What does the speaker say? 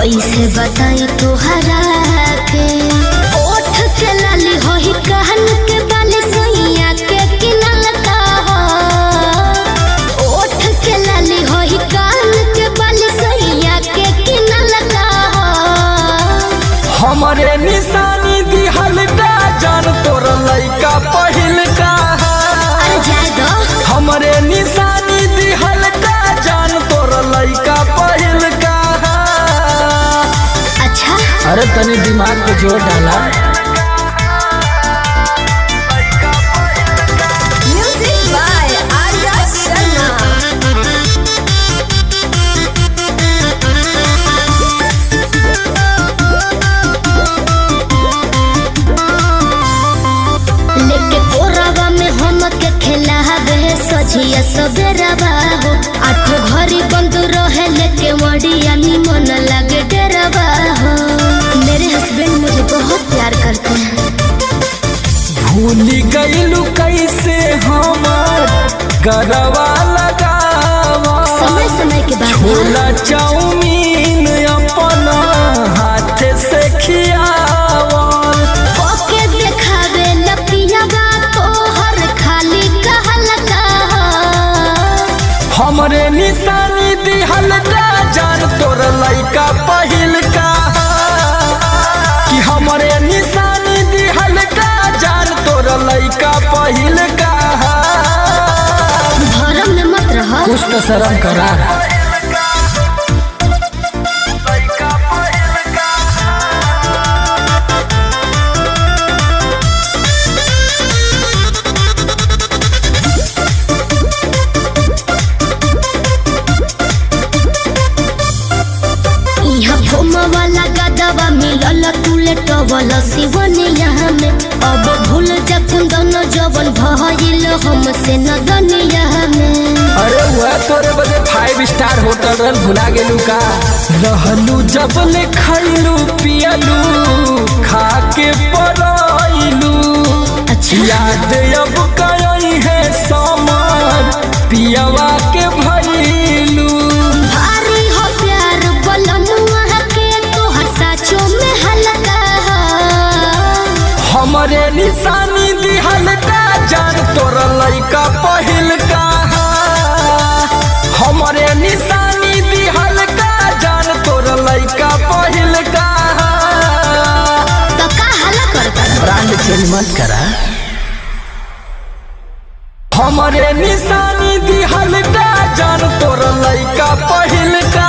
कैसे बताई तोहरा के ओठ के लाली होई कहन के बाली सैया के किनल का हो ओठ के लाली होई कहन के बाली सैया के किनल का हो हमरे निशानी दिहल का जान तोर लइका पहिल का अरे जाए दो हमरे निशानी दिहल का जान तोर लइका पहिल का। अच्छा अरे तनी दिमाग पे जोर डाला। Music by Arya Sharma. लेके कोरावा में हम के खिलावे सझिया सबेरवा हो आठो घड़ी बंद रहे लेके मड़िया निमन लगे डरवा हो। मेरे हस्बैंड मुझे बहुत प्यार करते हैं। भूली गईलू कैसे हमार गरवा लगावा समय समय के बाद छोला चाउमीन अपना हाथ से खियावा ओके देखावे लपियावा तोहर खाली कहल का हमरे निशानी दिहल का जान तोर लइका पहिल का कि हमरे निशानी दिहल का जान तोर लइका पहिल का। भरम में मत रह। कुछ तो शर्म करा। यहाँ घूमा वाला गदवा मिलल तुले टवल सिवनिया में अब भूल जा कुंदन जवन भइल हमसे नदनिया में। अरे वह तोरे बदे 5 स्टार होटल रन भुला गेलू का रहलू जब ले खैलू पियलू खा के पराइलू अच्छा याद अब कई है सामान पियवा के भइलू भारी हो प्यार बलमुआ के तोहर साचो में हल्का हमरे निशानी दिहल का जान तोर लइका पहिल का हमरे निशानी दिहल का जान तोर लइका पहिल का। तो का हला करता ब्रांड चेंज मत करा। हमरे निशानी दिहल का जान तोर लइका पहिल का।